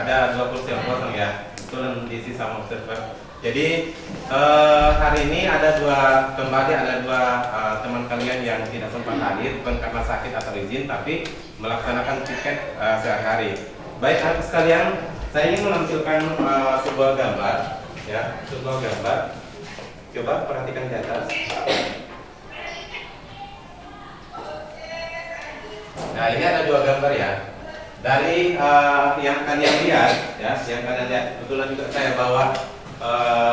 ada 2 kursi yang kosong ya, kebetulan diisi sama observer. Jadi hari ini ada kembali dua teman kalian yang tidak sempat hadir, bukan karena sakit atau izin, tapi melaksanakan tiket sehari-hari. Baik, anak sekalian, saya ingin menampilkan sebuah gambar, ya, sebuah gambar. Coba perhatikan di atas. Nah, ini ada 2 gambar ya. Dari yang kalian lihat, ya, yang kalian lihat, kebetulan juga saya bawa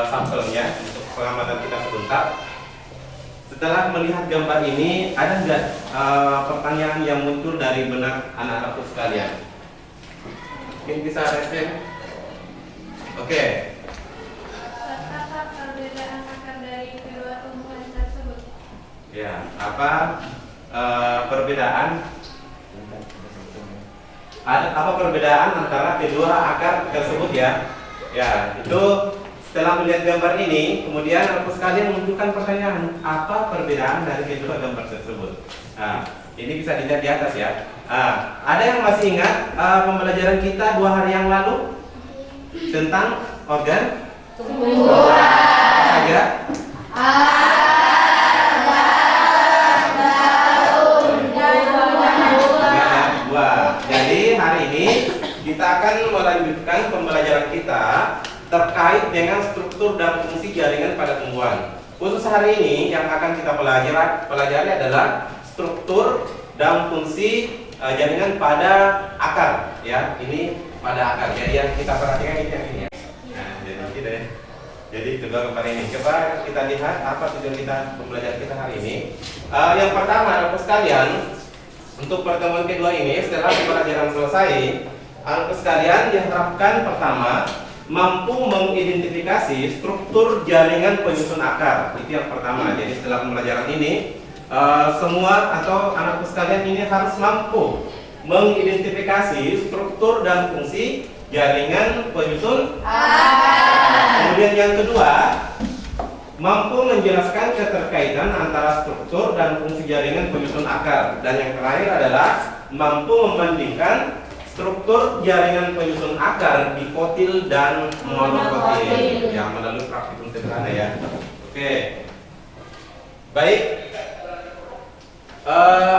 sampelnya untuk pengamatan kita sebentar. Setelah melihat gambar ini, ada nggak pertanyaan yang muncul dari benak anak-anakku sekalian? Mungkin bisa resen? Oke. Apa perbedaan akar dari kedua tumbuhan tersebut? Ya, apa perbedaan? Apa perbedaan antara kedua akar tersebut ya? Ya, itu setelah melihat gambar ini, kemudian aku sekalian menunjukkan pertanyaan, apa perbedaan dari kedua gambar tersebut? Nah, ini bisa dilihat di atas ya. Ada yang masih ingat pembelajaran kita 2 hari yang lalu tentang organ tumbuhan? Saja? Jadi hari ini kita akan melanjutkan pembelajaran kita terkait dengan struktur dan fungsi jaringan pada tumbuhan. Khusus hari ini yang akan kita pelajari adalah struktur dan fungsi jaringan pada akar. Ya, ini pada akar. Jadi yang kita perhatikan ini yang ini. Ya. Nah, jadi kedua gambar ini. Coba kita lihat apa tujuan kita pembelajaran kita hari ini. Yang pertama, anak sekalian, untuk pertemuan kedua ini setelah pembelajaran selesai, anak sekalian diharapkan pertama mampu mengidentifikasi struktur jaringan penyusun akar. Itu yang pertama. Jadi setelah pembelajaran ini semua atau anakku sekalian ini harus mampu mengidentifikasi struktur dan fungsi jaringan penyusun akar. Kemudian yang kedua, mampu menjelaskan keterkaitan antara struktur dan fungsi jaringan penyusun akar. Dan yang terakhir adalah mampu membandingkan struktur jaringan penyusun akar dikotil dan monokotil yang melalui praktikum sederhana ya. Oke. Baik.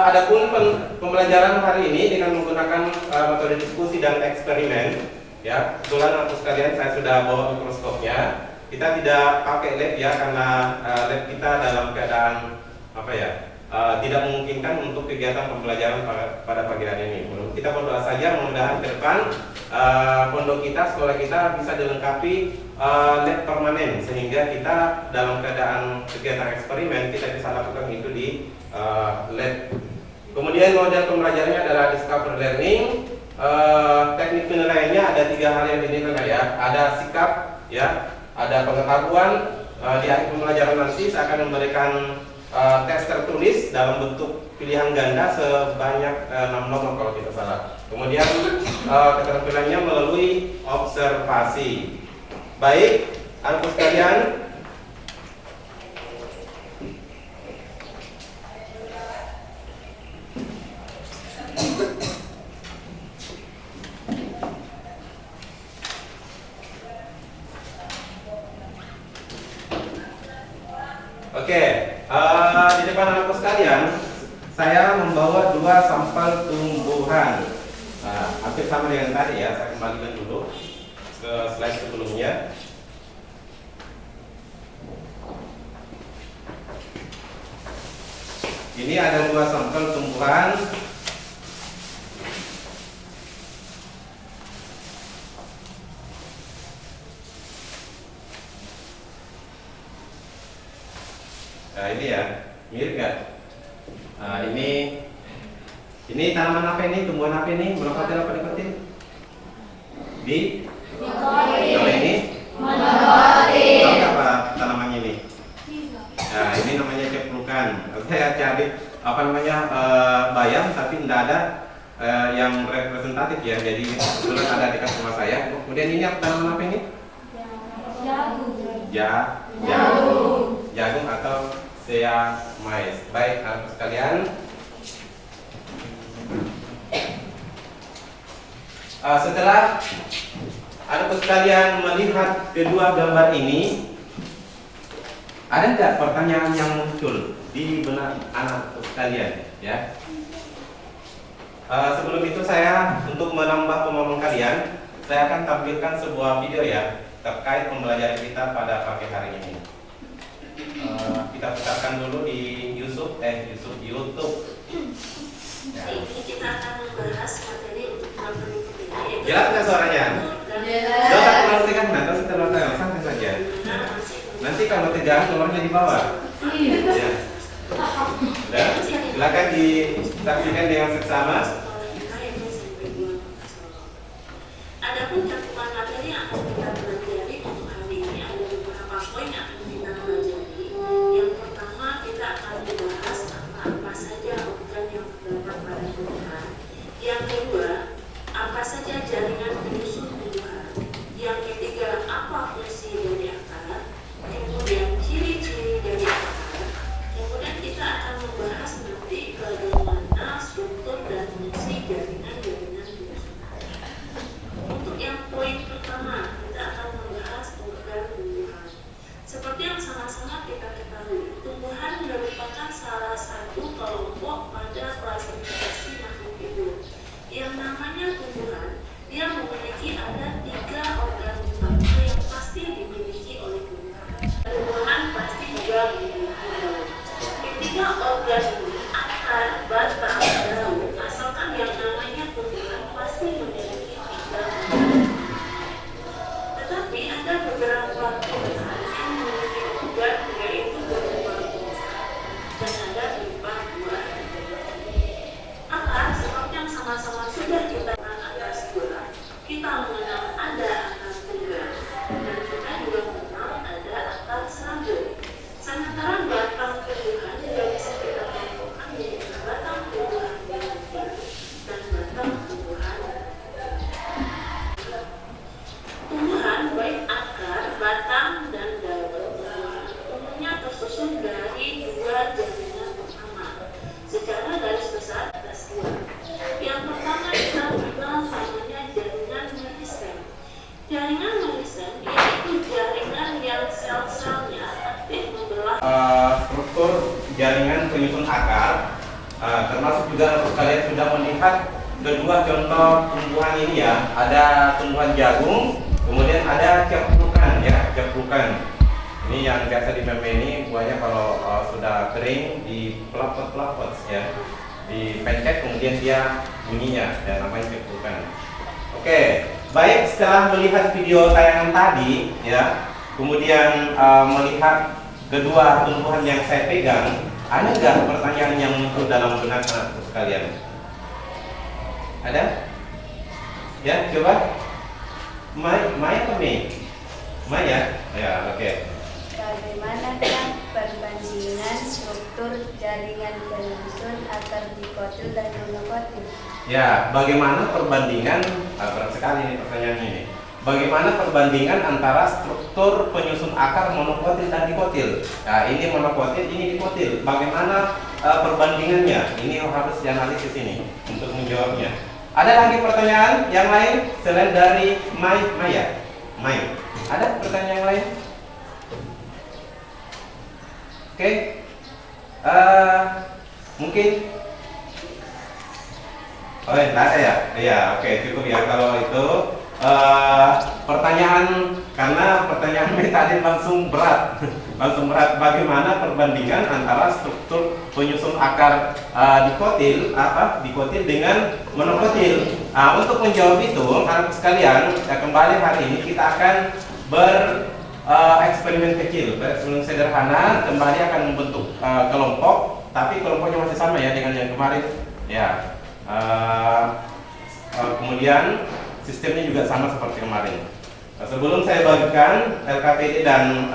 Adapun pembelajaran hari ini dengan menggunakan metode diskusi dan eksperimen ya. Kebetulan aku sekalian saya sudah bawa mikroskopnya. Kita tidak pakai lab ya karena lab kita dalam keadaan apa ya? Tidak memungkinkan untuk kegiatan pembelajaran pada pagi hari ini. Kita berdoa saja mudah-mudahan ke depan pondok kita, sekolah kita bisa dilengkapi lab permanen sehingga kita dalam keadaan kegiatan eksperimen kita bisa lakukan itu di lab. Kemudian model pembelajarannya adalah discover learning. Teknik penilaiannya ada 3 hal yang dinilai ya. Ada sikap ya, ada pengetahuan. Di akhir pembelajaran nanti saya akan memberikan tes tertulis dalam bentuk pilihan ganda sebanyak 6 nomor kalau tidak salah. Kemudian keterampilannya melalui observasi. Baik, anak sekalian, oke. Di depan anakku sekalian, saya membawa 2 sampel tumbuhan. Hampir sama dengan tadi ya. Saya kembalikan dulu ke slide sebelumnya. Ini ada 2 sampel tumbuhan. Nah, ini ya, mirip nggak? Nah, ini tanaman apa ini? Tumbuhan apa ini? Monokotil apa dikotil? Kalau ini? Monokotil. Tahu nggak apa tanamannya ini? Nah, ini namanya ceplukan. Saya cari apa namanya bayam, tapi tidak ada yang representatif ya. Jadi kebetulan ada dekat rumah saya. Kemudian ini tanaman apa ini? Jagung atau sea mais. Baik, anak sekalian, Setelah anak sekalian melihat kedua gambar ini, ada nggak pertanyaan yang muncul di benak anak sekalian? Ya. Sebelum itu saya untuk menambah pemahaman kalian, saya akan tampilkan sebuah video ya terkait pembelajaran kita pada pagi hari ini. Kita putarkan dulu di YouTube. Ya. Ini kita akan membahas materi untuk materi ini. Jelas nggak suaranya? Jelas. Dosa keluar tegang, dosa keluar tegang, santai saja. Nanti kalau tegang keluarnya di bawah. Ya. Sudah, silakan disaksikan dengan seksama. Adapun cakupan materi yang akan kita pelajari untuk hari ini ada beberapa poin yang akan kita pelajari. Yang pertama kita akan membahas apa saja organ yang terdapat pada tumbuhan. Yang kedua, apa saja jaringan penyusun tumbuhan. Yang ketiga, apa fungsi dari akar. Kemudian ciri-ciri dari akar. Kemudian kita akan membahas nanti bagaimana struktur dan fungsi jaringan-jaringan penyusun. Untuk yang poin pertama, kita akan membahas organ tumbuhan. Seperti yang sama-sama kita ketahui, tumbuhan merupakan salah satu kelompok pada klasifikasi makhluk hidup. Yang namanya tumbuhan, dia memiliki ada 3 organ utama yang pasti dimiliki oleh tumbuhan. Tumbuhan pasti juga memiliki daun. Ketiga organ ini akar, batang, daun. Asalkan yang namanya tumbuhan pasti memiliki 3 organ. Tetapi ada beberapa tumbuhan yang memiliki organ yaitu berupa besar dan ada berupa buah. Akar seperti yang sama-sama sudah kita kenal atas buah, kita mengenal ada akar tunggal dan kita juga mengenal ada akar serabut. Sementara batang tumbuhan juga bisa kita kelompokkan menjadi batang tumbuhan yang kecil dan batang tumbuhan. Tumbuhan baik akar, batang, dan daun tumbuhan umumnya tersusun dari 2 jaringan utama. Secara garis besar ada 2. Yang pertama kita mengenal namanya jaringan meristem. Jaringan meristem yaitu jaringan yang sel-selnya aktif membelah Struktur jaringan penyusun akar, termasuk juga kalian sudah melihat kedua contoh tumbuhan ini ya. Ada tumbuhan jagung, kemudian ada ceplukan ya, ceplukan. Ini yang biasa di meme ini buahnya kalau sudah kering di pelapot ya, dipencet kemudian dia bunyinya dan namanya ceplukan. Oke, baik, setelah melihat video tayangan tadi ya, kemudian melihat kedua tumbuhan yang saya pegang, ada nggak pertanyaan yang muncul dalam benak anak sekalian? Ada? Ya, coba. Mai atau Mei? Mai ya? Ya, oke. Bagaimanakah perbandingan struktur jaringan penyusun akar dikotil dan monokotil? Ya, bagaimana perbandingan, berat sekali nih pertanyaannya ini. Bagaimana perbandingan antara struktur penyusun akar monokotil dan dikotil? Nah, ini monokotil, ini dikotil. Bagaimana perbandingannya? Ini harus dianalisis ini untuk menjawabnya. Ada lagi pertanyaan yang lain selain dari Maya? Mai. Ada pertanyaan yang lain? Oke. Mungkin enggak ada ya? Iya, oke, cukup ya kalau itu. Pertanyaan, karena pertanyaan tadi langsung berat. Langsung berat, bagaimana perbandingan antara struktur penyusun akar dikotil dengan monokotil. Untuk menjawab itu, anak sekalian, kembali hari ini kita akan bereksperimen kecil, bereksperimen sederhana. Kembali akan membentuk kelompok, tapi kelompoknya masih sama ya dengan yang kemarin. Ya, kemudian sistemnya juga sama seperti kemarin. Sebelum saya bagikan LKPD dan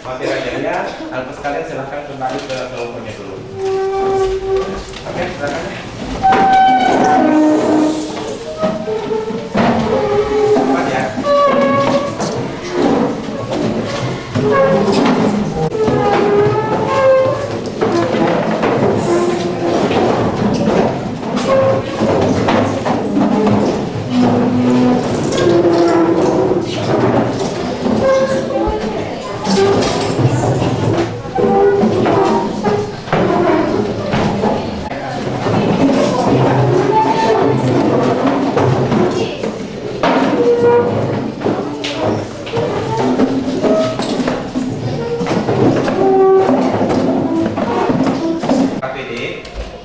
materi ajarnya, anak sekalian silahkan kembali ke kelompoknya dulu. Oke, silakan. Cepat ya.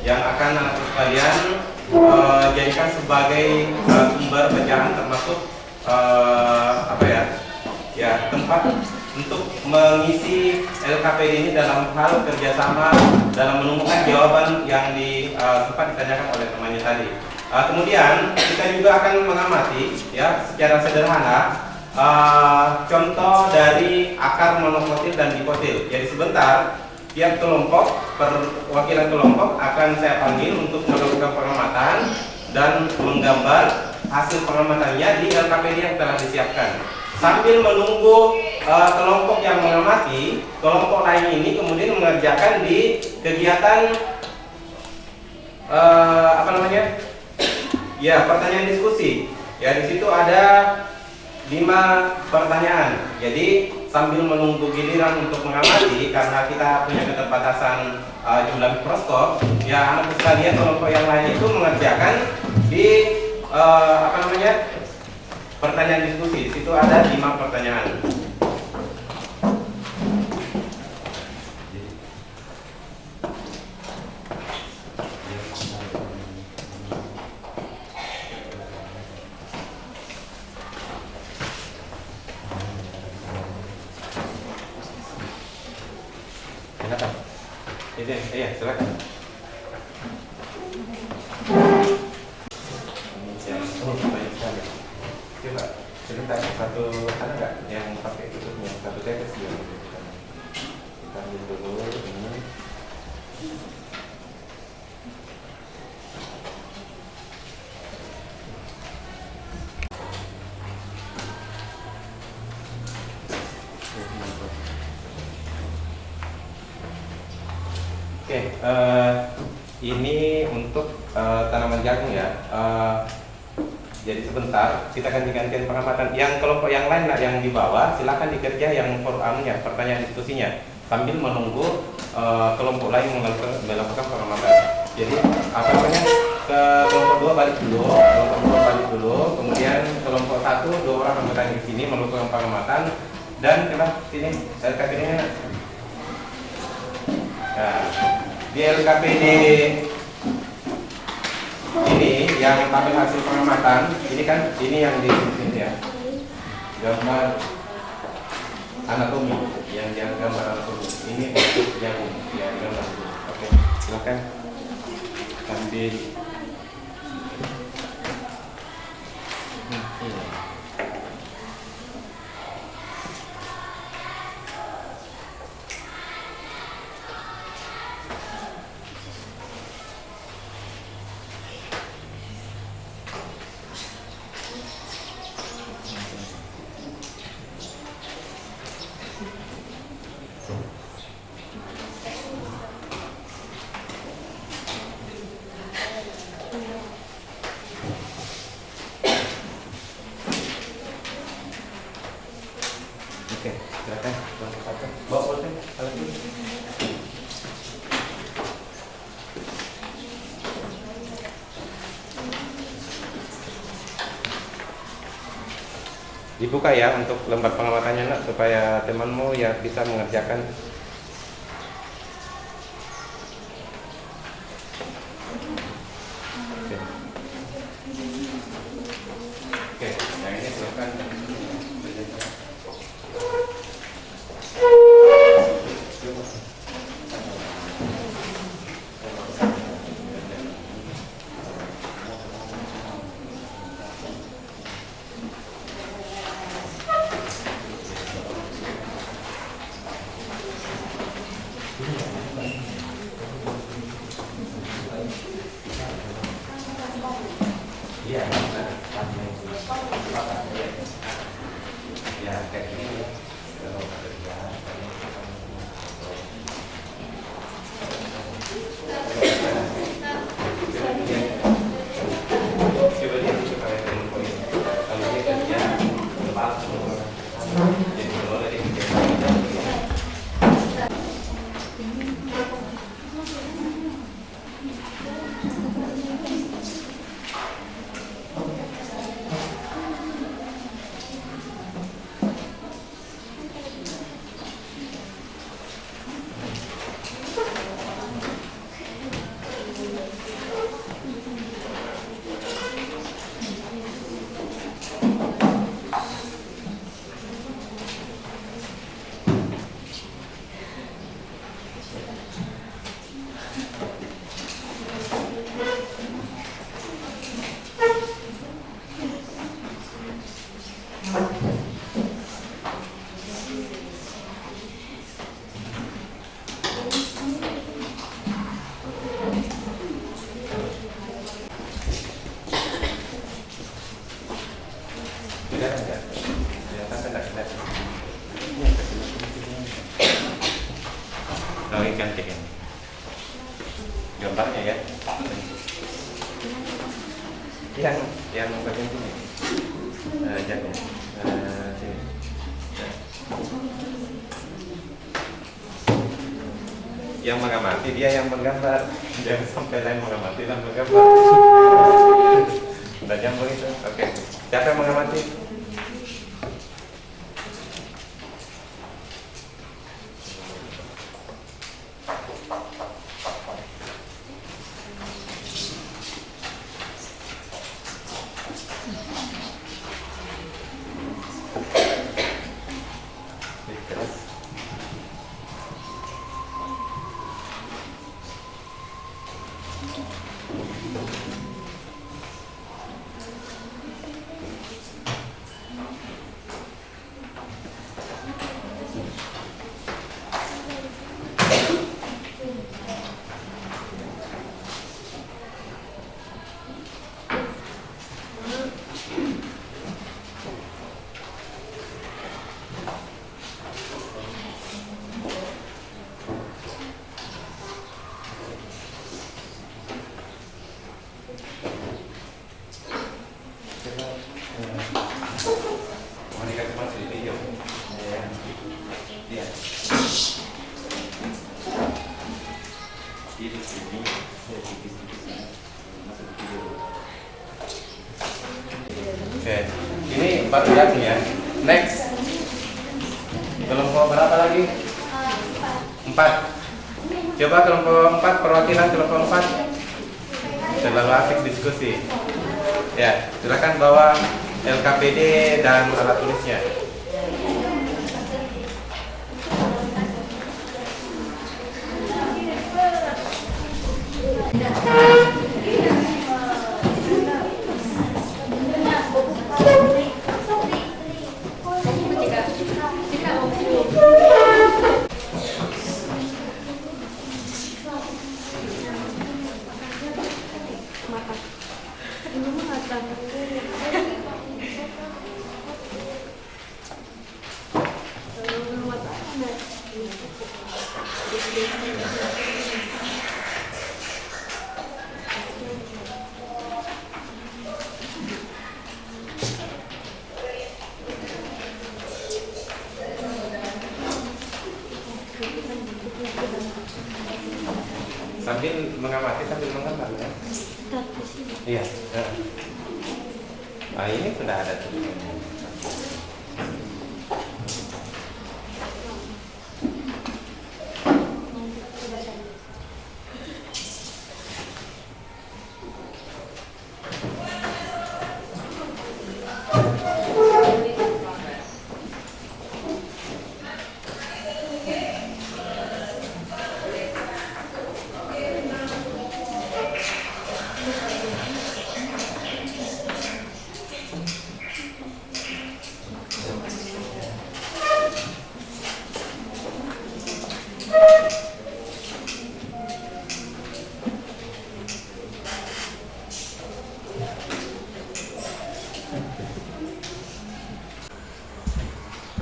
yang akan anak sekalian jadikan sebagai sumber pecahan, termasuk tempat untuk mengisi LKPD ini dalam hal kerjasama dalam menemukan jawaban yang sempat ditanyakan oleh temannya tadi. Kemudian kita juga akan mengamati ya secara sederhana contoh dari akar monokotil dan dikotil. Jadi sebentar tiap kelompok, perwakilan kelompok akan saya panggil untuk melakukan pengamatan dan menggambar hasil pengamatannya di LKPD yang telah disiapkan. Sambil menunggu kelompok yang mengamati, kelompok lain ini kemudian mengerjakan di kegiatan pertanyaan diskusi. Ya, di situ ada 5 pertanyaan. Jadi sambil menunggu giliran untuk mengamati, karena kita punya keterbatasan jumlah mikroskop, ya anak sekalian kelompok yang lain itu mengerjakan di pertanyaan diskusi. Di situ ada 5 pertanyaan. Silakan. Iya, silakan. Coba cerita satu, ada nggak yang pakai tutupnya? Satu tetes ya. Kita ambil dulu ini. Oke, ini untuk tanaman jagung ya. Jadi sebentar kita akan digantikan pengamatan. Yang kelompok yang lain yang di bawah silakan dikerja yang pertanyaan diskusinya sambil menunggu kelompok lain melakukan pengamatan. Jadi ke kelompok 2 balik dulu, kemudian kelompok 1 2 orang anggota di sini melakukan pengamatan dan kita sini LKPD-nya. Nah, di LKPD ini yang tampil hasil pengamatan, ini yang di sini ya, gambar anatomi, yang gambar anatomi. Ini untuk jagung, ya gambar itu. Oke, silakan ambil. Oke, silakan. Bawa pulpen, alat dulu. Dibuka ya untuk lembar pengamatannya nak, supaya temanmu ya bisa mengerjakan. Oke, yang ini silakan. gambarnya ya. Yang bagian sini. Jagung. Sini. Yang mengamati dia yang menggambar. Jangan sampai lain mengamati dan menggambar. Udah nyambung itu. Oke. Siapa yang mengamati? Oke, ini baru jadi ya. Next, kelompok berapa lagi? 4. Coba kelompok 4, perwakilan kelompok 4. Terlalu asik diskusi. Ya, silakan bawa LKPD dan alat tulisnya. Sambil mengamati sambil menggambar ya. Iya. Nah, ini sudah ada tulisannya.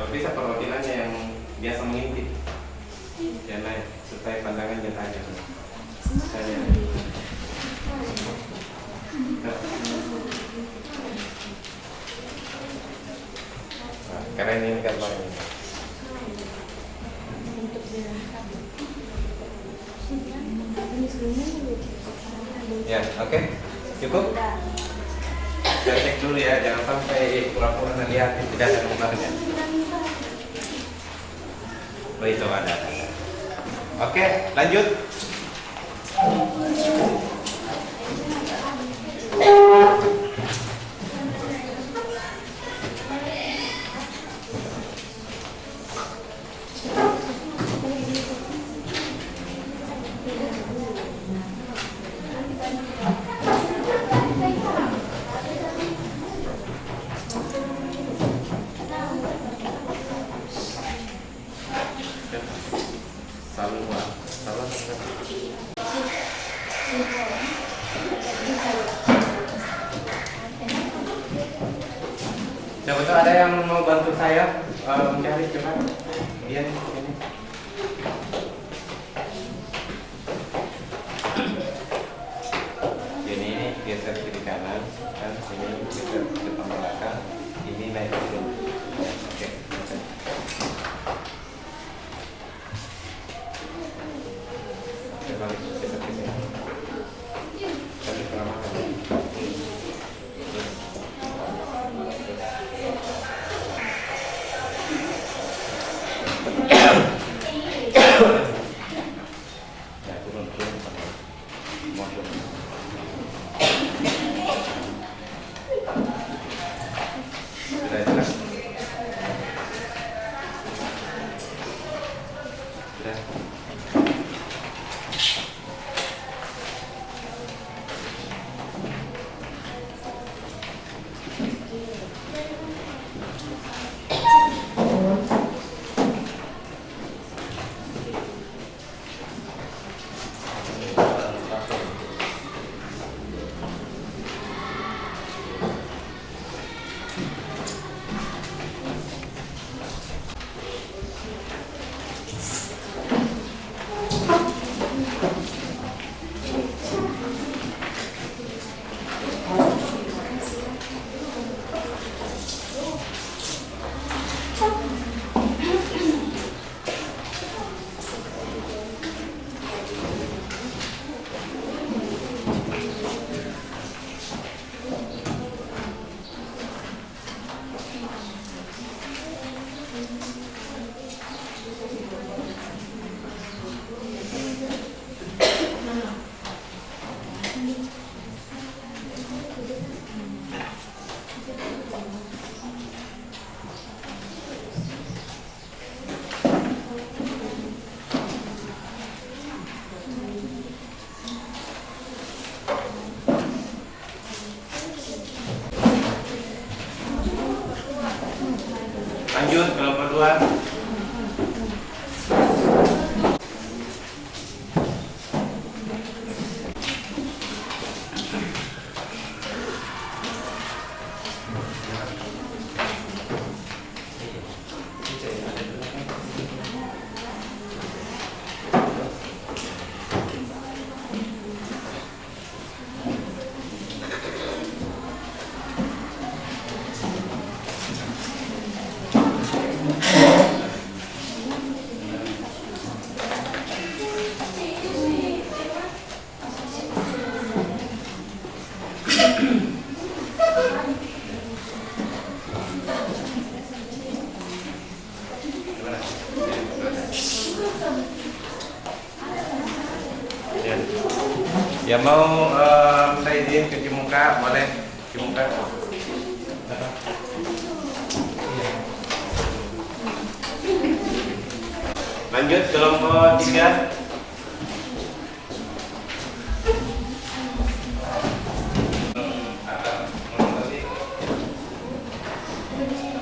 Kalau bisa perwakilannya yang biasa mengintip, yang lain supaya pandangannya tajam. Keren ini gambarnya. Ya, oke, cukup. Saya cek dulu ya, jangan sampai pura-pura ngeliatin tidak ada gambarnya. Oh itu ada. Oke, lanjut. Coba tuh ada yang mau bantu saya mencari coba. Iya ini. geser kiri kanan, kan ini geser depan belakang, ini naik turun. Oke. Balik geser ke sini. Tadi pernah makan. Ya turun. Mundur. Sudah jelas? Sudah. Lanjut kelompok 2. Ya mau minta izin ke Cimuka, boleh Cimuka. Lanjut kelompok 3.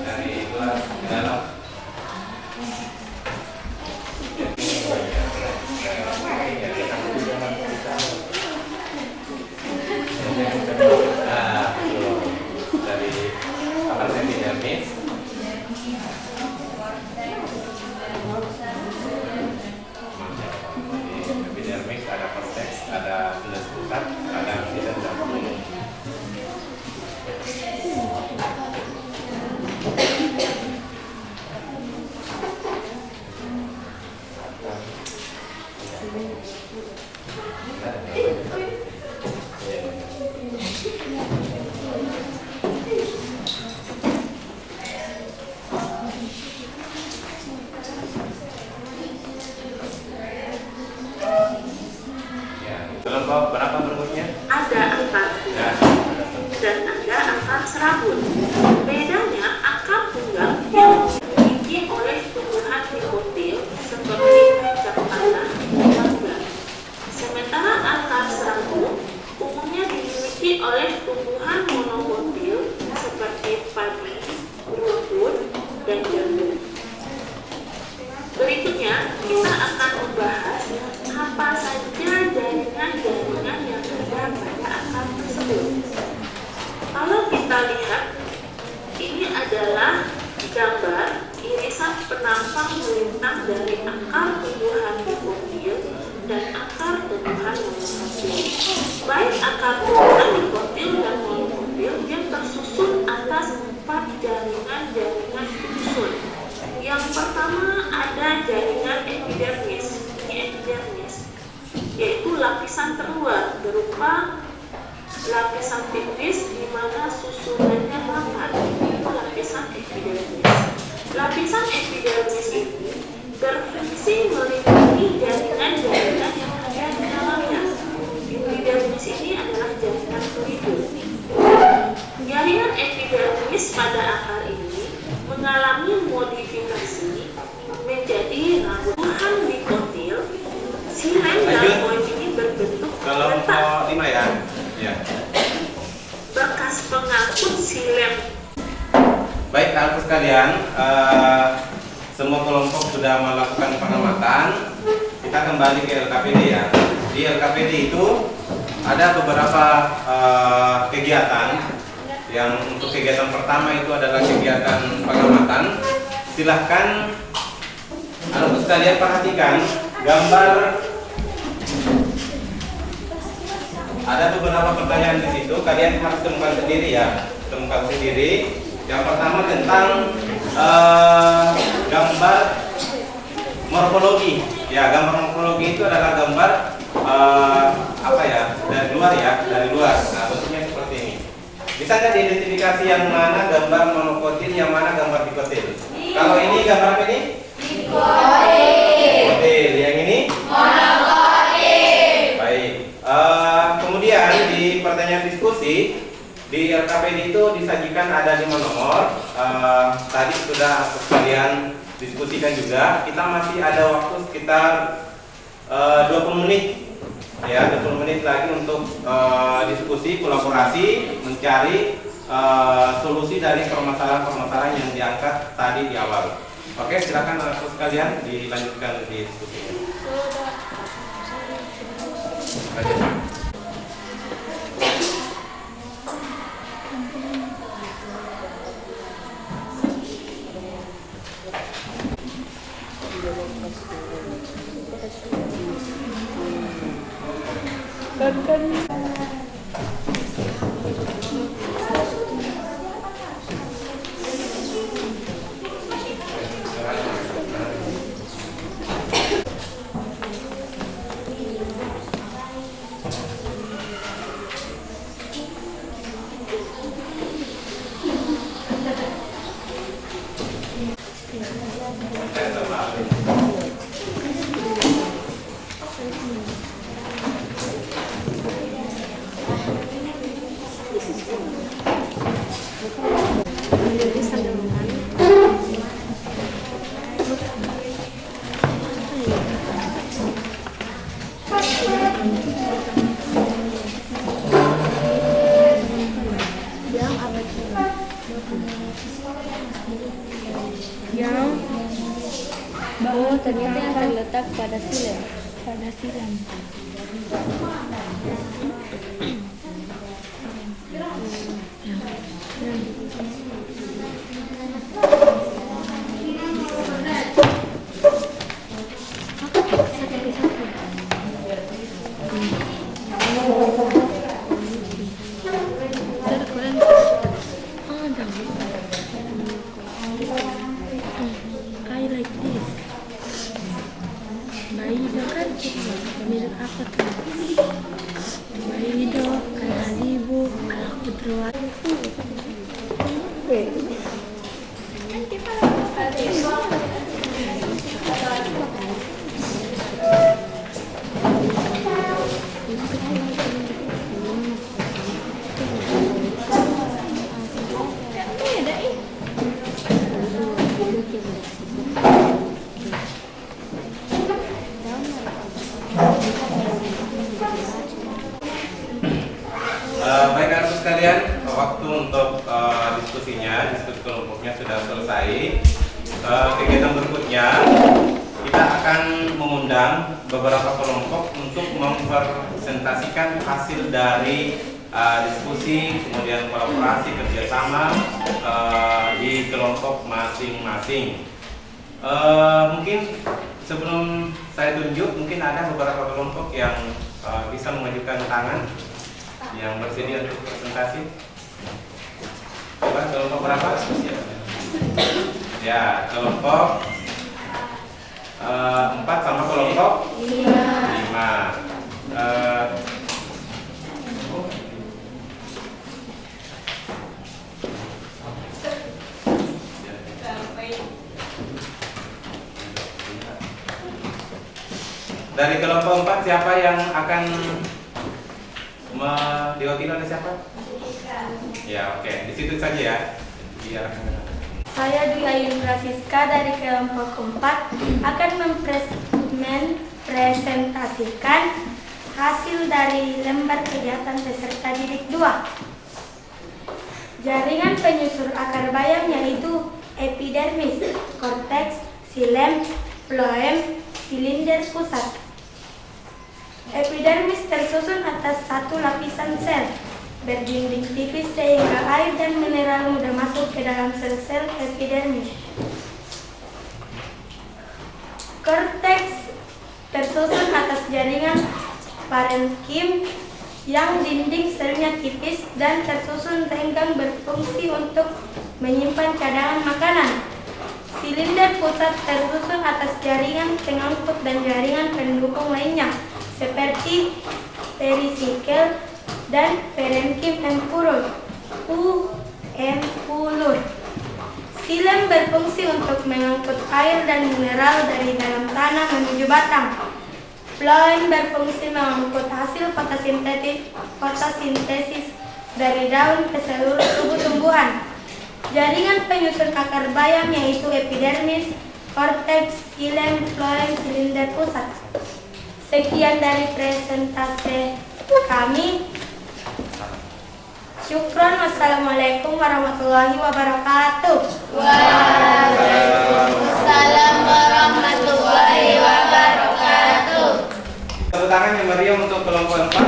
Dari luar ke dalam. Dari apa epidermis, epidermis ada korteks, ada sinus pusat, ada amfidan dan pulung. Kelompok berapa berikutnya? Ada akar Ya. dan ada akar serabut. Bedanya akar tunggal yang dimiliki oleh tumbuhan dikotil seperti kacang tanah, mangga. Sementara akar serabut umumnya dimiliki oleh tumbuhan monokotil seperti padi, rumput, dan jambu. Berikutnya kita akan membahas apa saja jaringan-jaringan yang ada pada akar tersebut. Kalau kita lihat, ini adalah gambar irisan penampang melintang dari akar tumbuhan dikotil dan akar tumbuhan monokotil. Baik akar tumbuhan dikotil lapisan tipis di mana susunannya rapat, itu lapisan epidermis. Lapisan epidermis ini berfungsi melindungi jaringan-jaringan yang ada di dalamnya. Epidermis ini adalah jaringan pelindung. Jaringan epidermis pada akar ini mengalami modifikasi menjadi rangkuhan dikotil. Silem dan poin ini berbentuk Kelompok 5 ya. Ya. bekas pengangkut silem. Baik, anak sekalian, semua kelompok sudah melakukan pengamatan. Kita kembali ke LKPD ya. Di LKPD itu ada beberapa kegiatan. Yang untuk kegiatan pertama itu adalah kegiatan pengamatan. Silahkan anak sekalian perhatikan gambar. Ada beberapa pertanyaan di situ. Kalian harus temukan sendiri ya. Temukan sendiri. Yang pertama tentang gambar morfologi. Ya, gambar morfologi itu adalah gambar apa ya? Dari luar ya, dari luar. Nah, bentuknya seperti ini. Bisa nggak diidentifikasi yang mana gambar monokotil, yang mana gambar dikotil? Kalau ini gambar apa ini? Dikotil. Yang ini? Monokotil. Baik. Kemudian di pertanyaan diskusi di LKPD itu disajikan ada 5 nomor. Tadi sudah kalian diskusikan juga. Kita masih ada waktu sekitar 20 menit. Ya, 20 menit lagi untuk diskusi, kolaborasi, mencari solusi dari permasalahan-permasalahan yang diangkat tadi di awal. Oke, silakan anak-anak sekalian dilanjutkan di diskusinya. Ternyata yang terletak pada silem. I like this. Bayi itu kan mirip apa tuh? Bayi itu kayak ibu, anak putra. Baik anak sekalian, waktu untuk diskusinya, diskusi kelompoknya sudah selesai. Kegiatan berikutnya kita akan mengundang beberapa kelompok untuk mempresentasikan hasil dari diskusi, kemudian kolaborasi kerjasama di kelompok masing-masing. Mungkin sebelum saya tunjuk, mungkin ada beberapa kelompok yang bisa mengajukan tangan yang bersedia untuk presentasi. Coba kelompok berapa? Ya, kelompok 4 sama kelompok 5. Dari kelompok 4 siapa yang akan diwakili oleh siapa? Ya, oke. Di situ saja ya. Biar Saya Dwi Ayun Rasiska dari kelompok 4 akan mempresentasikan hasil dari lembar kegiatan peserta didik 2. Jaringan penyusul akar bayam yaitu epidermis, korteks, xilem, floem, silinder pusat. Epidermis tersusun atas satu lapisan sel berdinding tipis sehingga air dan mineral mudah masuk ke dalam sel-sel epidermis. Korteks tersusun atas jaringan parenkim yang dinding selnya tipis dan tersusun renggang berfungsi untuk menyimpan cadangan makanan. Silinder pusat tersusun atas jaringan pengangkut dan jaringan pendukung lainnya seperti perisikel dan parenkim empurul. Xilem berfungsi untuk mengangkut air dan mineral dari dalam tanah menuju batang. Floem berfungsi mengangkut hasil fotosintesis dari daun ke seluruh tubuh tumbuhan. Jaringan penyusun akar bayam yaitu epidermis, korteks, xilem, floem, silinder pusat. Sekian dari presentasi kami. Syukron. Wassalamualaikum warahmatullahi wabarakatuh. Waalaikumsalam warahmatullahi wabarakatuh. tepuk tangan yang meriah untuk kelompok 4.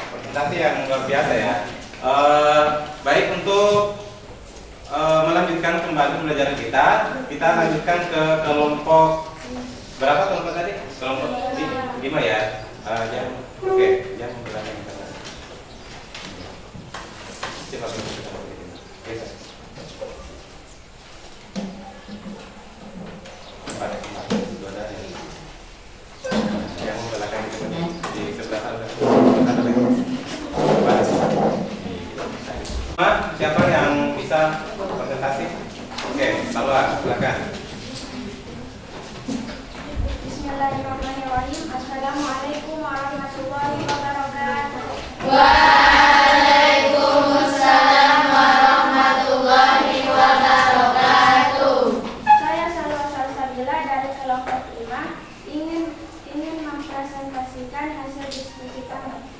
Presentasi yang luar biasa ya. Baik, untuk melanjutkan kembali pembelajaran kita lanjutkan ke kelompok berapa kelompok tadi? Kelompok 5 ya. Oke, jangan memperhatikan kita. Siapa kita? Yang membelakang kita di sebelah kanan. Siapa yang bisa presentasi? Oke, Salwa, silakan. Bismillahirrahmanirrahim. Assalamualaikum warahmatullahi wabarakatuh. Waalaikumsalam warahmatullahi wabarakatuh. Saya Salwa Salsabila dari kelompok 5 ingin mempresentasikan hasil diskusi kami.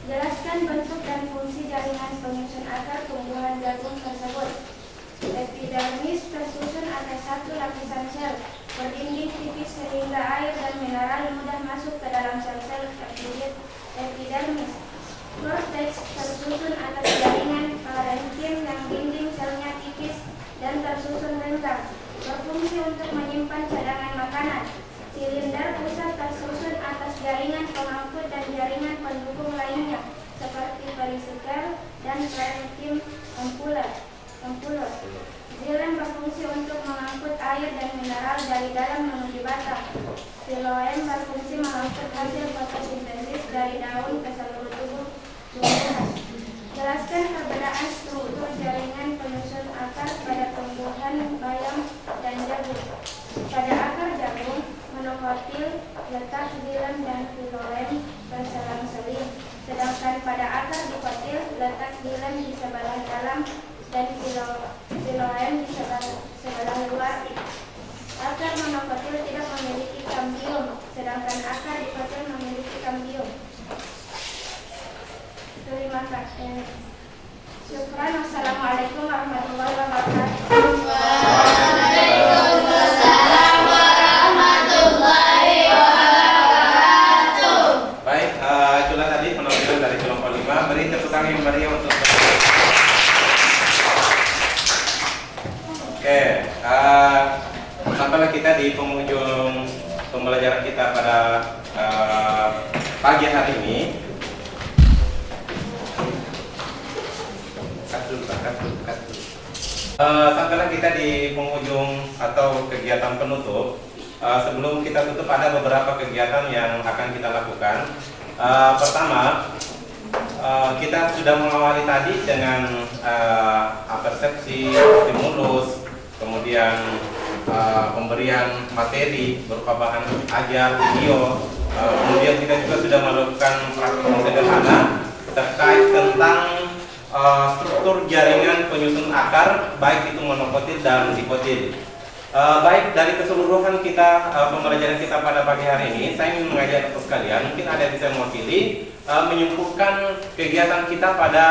Jelaskan bentuk dan fungsi jaringan penyusun akar tumbuhan jagung tersebut. Epidermis tersusun atas satu lapisan sel berdinding tipis sehingga air dan mineral mudah masuk ke dalam sel-sel epidermis. Korteks tersusun atas jaringan parenkim yang dinding selnya tipis dan tersusun renggang, berfungsi untuk menyimpan cadangan makanan. Silinder pusat tersusun atas jaringan pengangkut dan jaringan pendukung lainnya seperti perisikel dan parenkim empulur. Xilem berfungsi untuk mengangkut air dan mineral dari dalam menuju batang. Floem berfungsi mengangkut hasil fotosintesis dari daun ke seluruh tubuh tumbuhan. Jelaskan perbedaan struktur jaringan penyusun akar pada tumbuhan bayam dan jagung. Pada akar jagung, monokotil, letak xilem dan floem berselang-seling. Sedangkan pada akar dikotil, letak xilem di sebelah dalam dan floem di sebelah luar. Akar monokotil tidak memiliki kambium, sedangkan akar dikotil memiliki kambium. Terima kasih. Syukran. Wassalamualaikum warahmatullahi wabarakatuh. Waalaikumsalam warahmatullahi wabarakatuh. Baik, itulah tadi penampilan dari kelompok 5. Beri tepuk tangan yang meriah untuk. Oke, sampailah kita di penghujung pembelajaran kita pada pagi hari ini. Sampailah kita di penghujung atau kegiatan penutup. Sebelum kita tutup, ada beberapa kegiatan yang akan kita lakukan. Pertama, kita sudah mengawali tadi dengan persepsi, stimulus, kemudian pemberian materi berupa bahan ajar, video, kemudian kita juga sudah melakukan praktik sederhana terkait tentang struktur jaringan penyusun akar, baik itu monokotil dan dikotil. Baik, dari keseluruhan kita pembelajaran kita pada pagi hari ini, saya ingin mengajak Bapak sekalian, mungkin ada yang bisa mewakili menyimpulkan kegiatan kita pada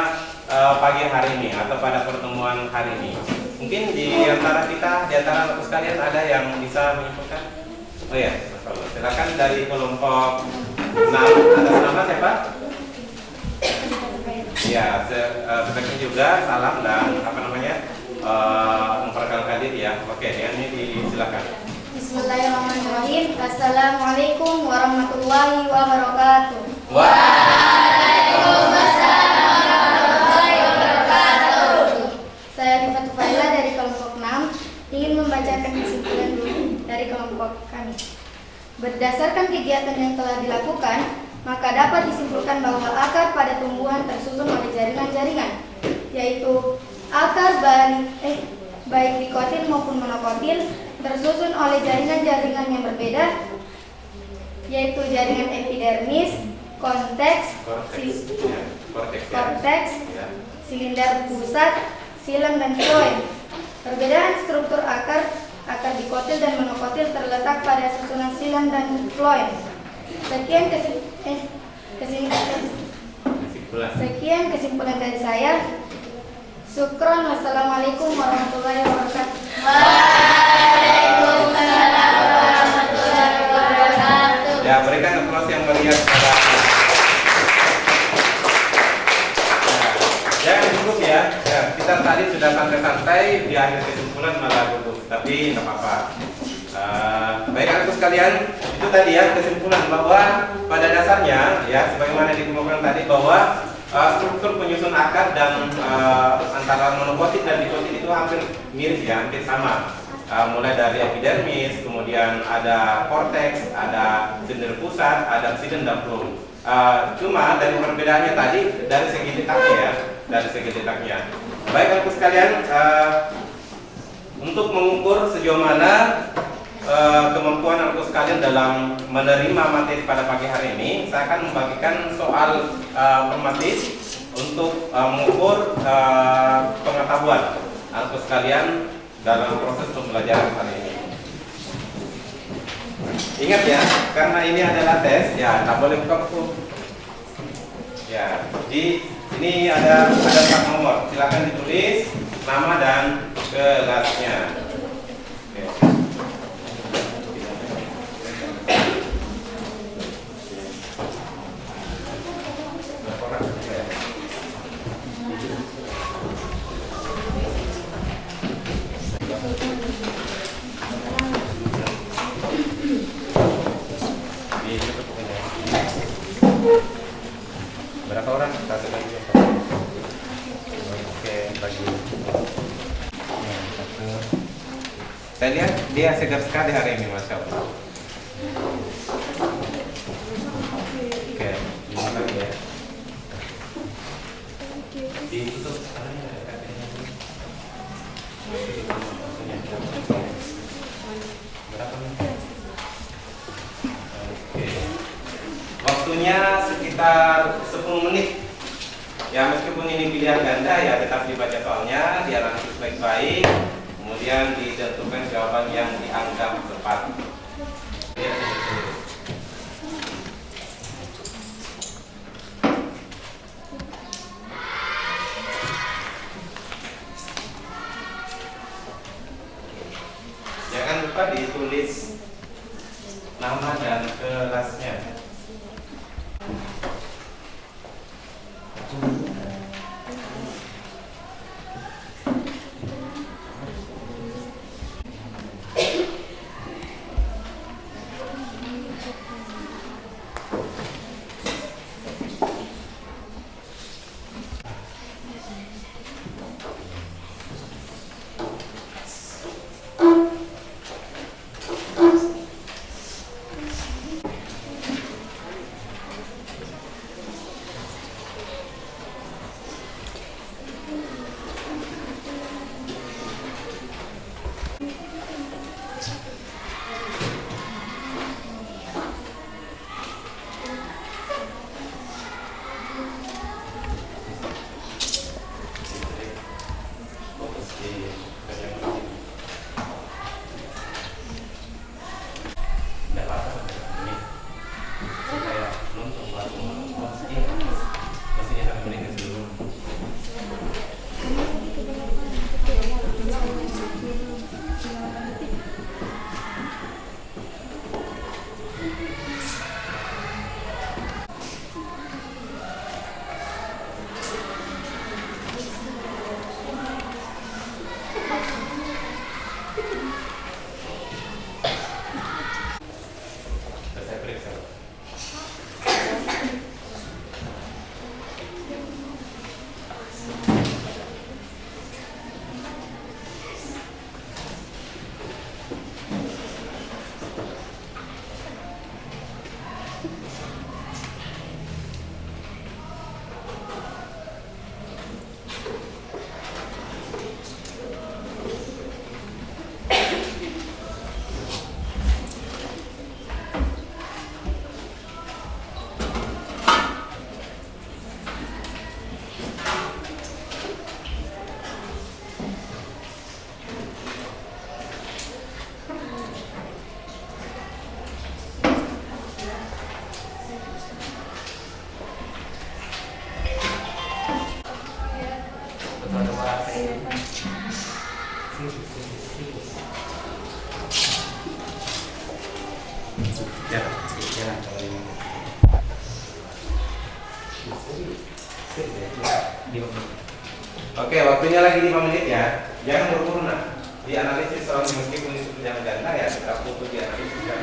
pagi hari ini atau pada pertemuan hari ini. Mungkin di antara kita, di antara Bapak sekalian ada yang bisa menyimpulkan? Oh ya, silakan dari kelompok 6, atas nama siapa? Ya, sebaiknya juga salam dan apa namanya memperkenalkan diri ya. Oke, ini silakan. Bismillahirrahmanirrahim. Assalamualaikum warahmatullahi wabarakatuh. Waalaikumsalam warahmatullahi wabarakatuh. Saya Rifatul Faila dari kelompok 6 ingin membacakan kesimpulan dulu dari kelompok kami. Berdasarkan kegiatan yang telah dilakukan, maka dapat disimpulkan bahwa akar pada tumbuhan tersusun oleh jaringan-jaringan, yaitu akar baik dikotil maupun monokotil tersusun oleh jaringan-jaringan yang berbeda, yaitu jaringan epidermis, korteks, silinder pusat, silang dan floem. Perbedaan struktur akar dikotil dan monokotil terletak pada susunan silang dan floem. Sekian kesimpulan dari saya. Syukron, wassalamualaikum warahmatullahi wabarakatuh. Waalaikumsalam warahmatullahi wabarakatuh. Ya, berikan aplaus yang meriah kepada. Jangan cukup ya. Kita tadi sudah santai-santai, di akhir kesimpulan malah gugup, tapi nggak apa-apa. Baik anak sekalian, itu tadi ya kesimpulan bahwa pada dasarnya ya sebagaimana dikemukakan tadi bahwa struktur penyusun akar dan antara monokotil dan dikotil itu hampir mirip ya, hampir sama. Mulai dari epidermis, kemudian ada korteks, ada silinder pusat, ada xilem dan floem. Cuma dari perbedaannya tadi dari segi letaknya ya, dari segi letaknya. Baik anak sekalian, untuk mengukur sejauh mana kemampuan anak sekalian dalam menerima materi pada pagi hari ini, saya akan membagikan soal formatif untuk mengukur pengetahuan anak sekalian dalam proses pembelajaran kali ini. Ingat ya, karena ini adalah tes, ya tak boleh buka buku. Ya, di ini ada 4 nomor. Silakan ditulis nama dan kelasnya. Oke. Berapa orang? Satu lagi. Oke, bagi. Saya lihat dia segar sekali hari ini, Masya Allah. Oke, terima kasih ya. Ditutup. Berapa menit? Oke. Waktunya sekitar 10 menit. Ya, meskipun ini pilihan ganda ya tetap dibaca soalnya, dianalisis baik-baik, kemudian ditentukan jawaban yang dianggap tepat. Jangan lupa ditulis nama dan kelasnya. pelajaran kalau ini. Oke, waktunya lagi 5 menit ya. Jangan buru-buru nak. Dianalisis soalnya meskipun itu jangan ganda ya, tetap butuh dianalisis kan.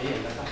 Iya, enggak apa-apa.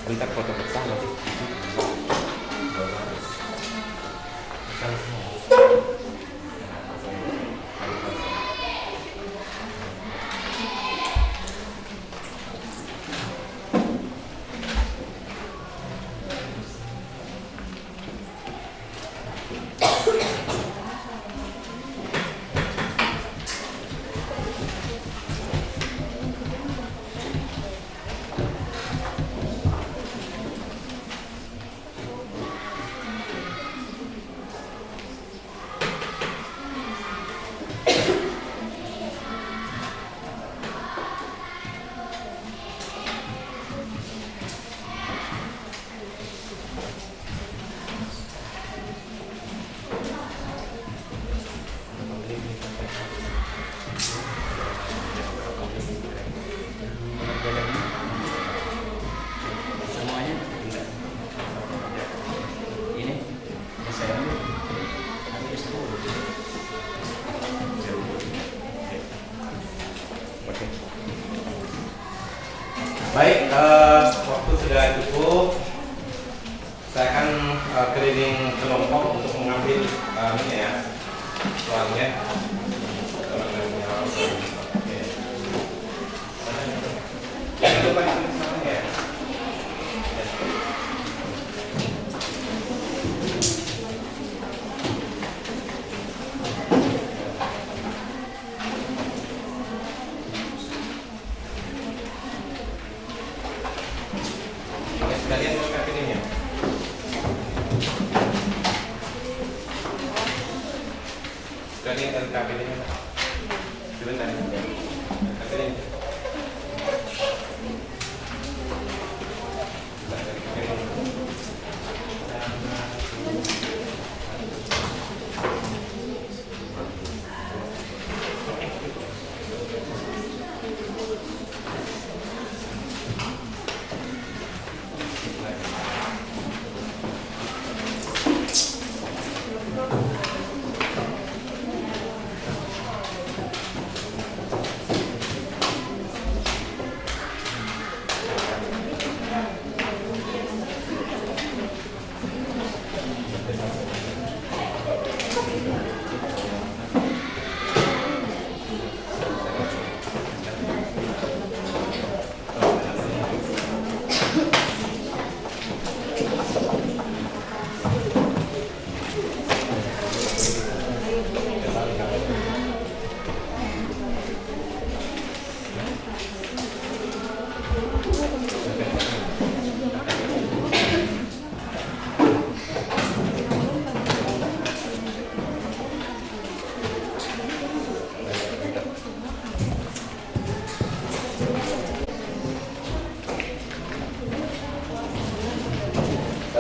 Sebentar foto bersama sih. Semuanya ini saya harus Oke. Baik, waktu sudah cukup. Saya akan keliling kelompok untuk mengambil ini ya soalnya. Oke. Jangan lupa ditulis namanya ya. Oke, sekalian lengkapin ini ya. Sekalian lengkapin ini. Sebentar. Lengkapin ini.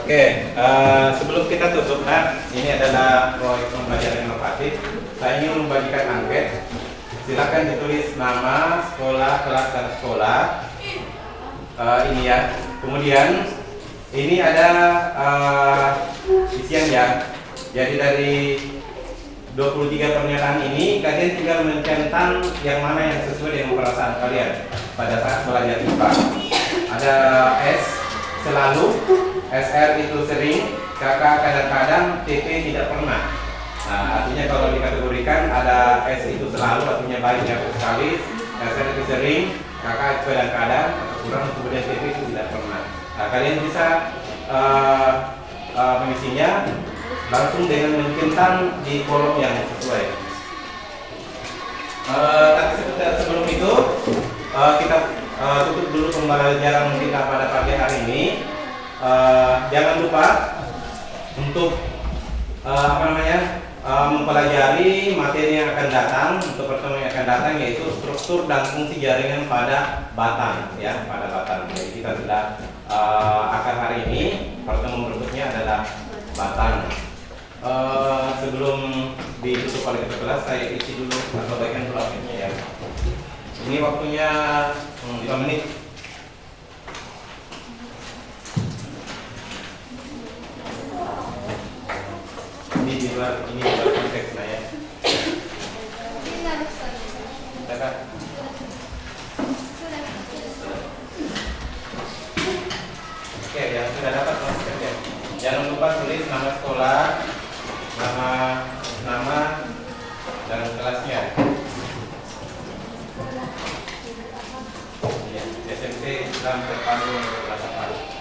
Oke, sebelum kita tutup, ini adalah proyek pembelajaran inovatif. Saya ingin membagikan angket. Silakan ditulis nama, sekolah, kelas, dan sekolah. Ini ya. Kemudian ini ada isian ya. Jadi dari 23 pernyataan ini, kalian tinggal mencentang yang mana yang sesuai dengan perasaan kalian pada saat belajar IPA. Ada S selalu, SR itu sering, KK kadang-kadang, TP tidak pernah. Nah, artinya kalau dikategorikan ada S itu selalu, artinya banyak sekali, SR itu sering, KK itu kadang-kadang, atau kurang, kemudian TP itu tidak pernah. Nah, kalian bisa mengisinya langsung dengan mencentang di kolom yang sesuai. Tapi sebelum itu kita tutup dulu pembelajaran kita pada pagi hari ini. Jangan lupa untuk mempelajari materi yang akan datang untuk pertemuan yang akan datang, yaitu struktur dan fungsi jaringan pada batang, ya, pada batang. Jadi kita sudah akan hari ini, pertemuan berikutnya adalah batang. Sebelum ditutup oleh ketua kelas, saya isi dulu atau bagian dulu akhirnya, ya. Ini waktunya 5 menit. Ini di luar konteksnya, ya. Sudah. Oke, yang sudah dapat konsepnya. Jangan lupa tulis nama sekolah, nama dan kelasnya. Ya, SMP Islam Terpadu kelas 4.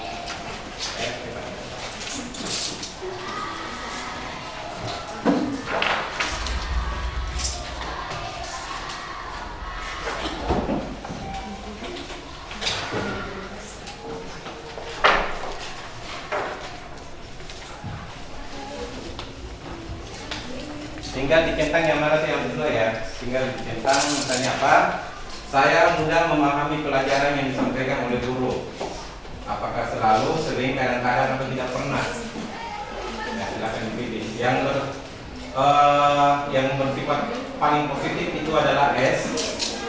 Tinggal dicentang yang mana sih yang sesuai, ya. Tinggal dicentang misalnya apa? Saya mudah memahami pelajaran yang disampaikan oleh guru. Apakah selalu, sering, kadang-kadang, atau tidak pernah? Ya, silakan dipilih. Yang bersifat paling positif itu adalah S.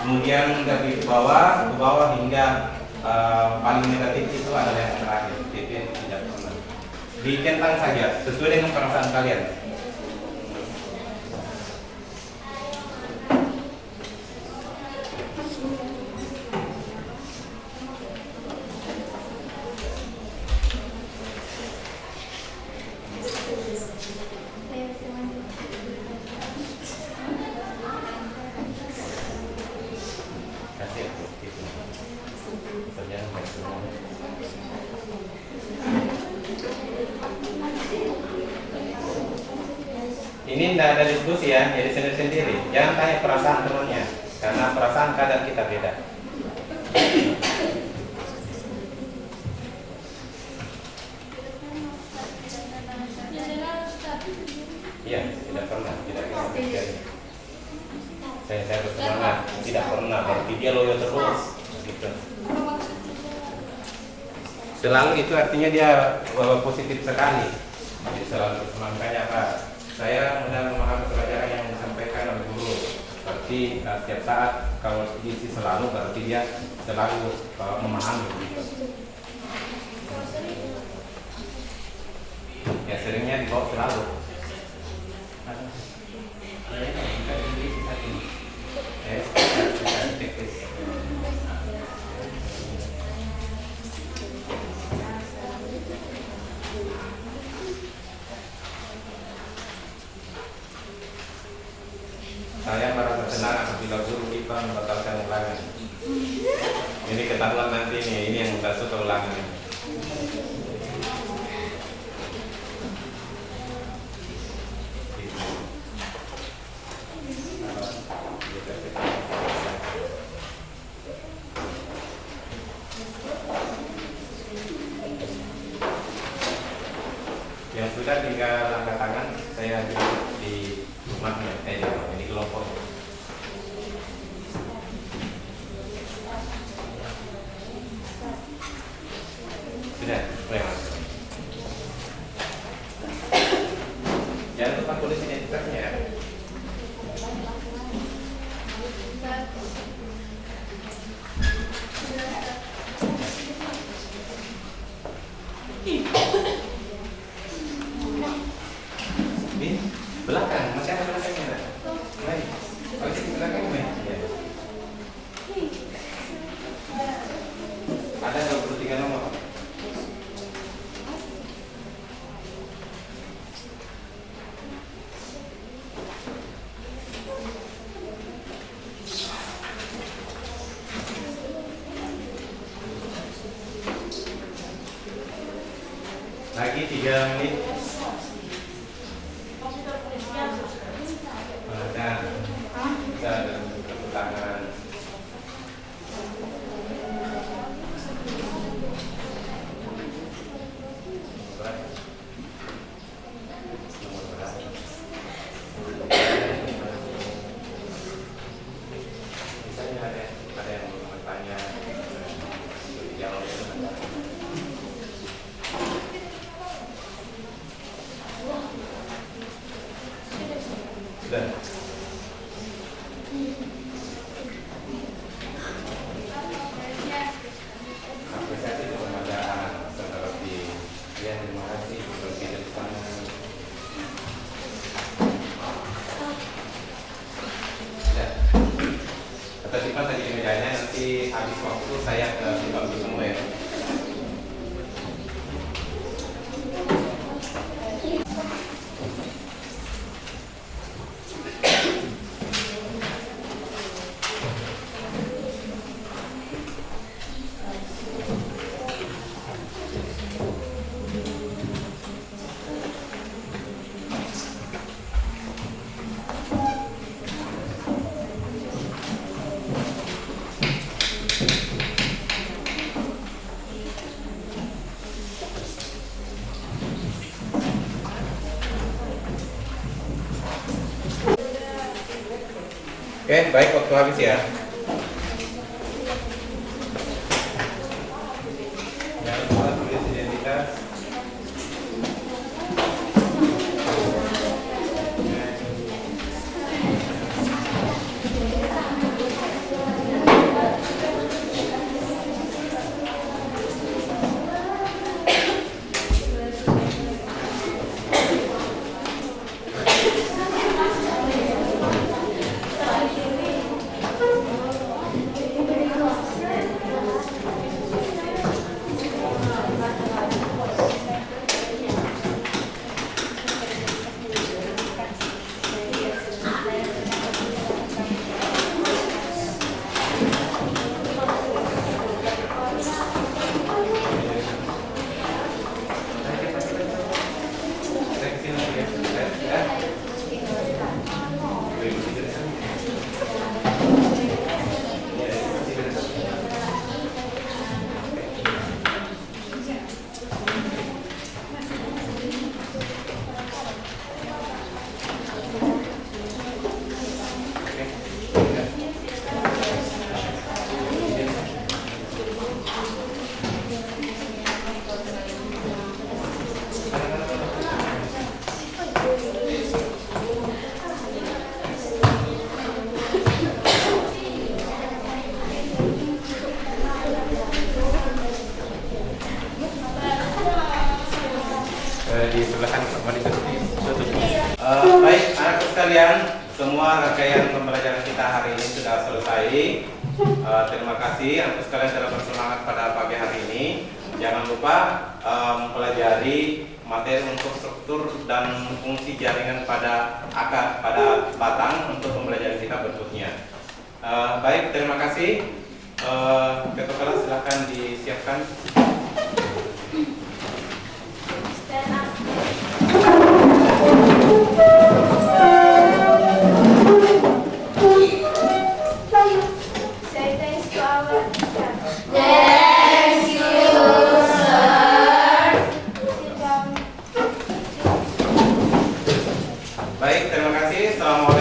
Kemudian dari bawah ke bawah hingga paling negatif itu adalah yang terakhir. Tidak pernah. Dicentang saja sesuai dengan perasaan kalian. Ini tidak ada diskusi, ya, jadi sendiri-sendiri. Jangan tanya perasaan temannya, karena perasaan kadang kita beda. Iya, tidak pernah terjadi. Saya bersemangat, tidak pernah, berarti dia loyo terus, gitu. Selalu itu artinya dia positif sekali. Jadi selalu bersemangatnya apa? Saya mudah memahami pelajaran yang disampaikan oleh guru. Berarti setiap saat kalau diisi selalu, berarti dia selalu memahami. Gitu. Ya, seringnya dibawa selalu. Saya merasa senang apabila guru IPA membatalkan ulangan. Ini ketahuan nanti nih, ini yang tidak suka ulangan ini. Yang sudah tinggal angkat tangan, saya di rumahnya, di kelompoknya. Sudah, mulai masuk. Jangan lupa tulis identitasnya, ya. Di belakang, masih ada belakangnya. Baik, kalau di belakang baik. Ya. Ada 23 nomor. Lagi 3 menit. Sudah. Apresiasi keberadaan saudara di. Ya, terima kasih seperti di sana. Ya. Ketertiban tadi di mejanya, nanti habis waktu saya ke tempat bertemu ya. Oke, baik, waktu habis ya. Jangan lupa tulis identitas. Di sebelahan sama di tutup. Baik, anak sekalian, semua rangkaian pembelajaran kita hari ini sudah selesai. Terima kasih anak sekalian telah bersemangat pada pagi hari ini. Jangan lupa mempelajari materi untuk struktur dan fungsi jaringan pada akar, pada batang untuk pembelajaran kita berikutnya. Baik, terima kasih. Ketua kelas silakan disiapkan. Say thanks to our teacher. Thank you, sir. Sit down. Baik, terima kasih. Assalamualaikum.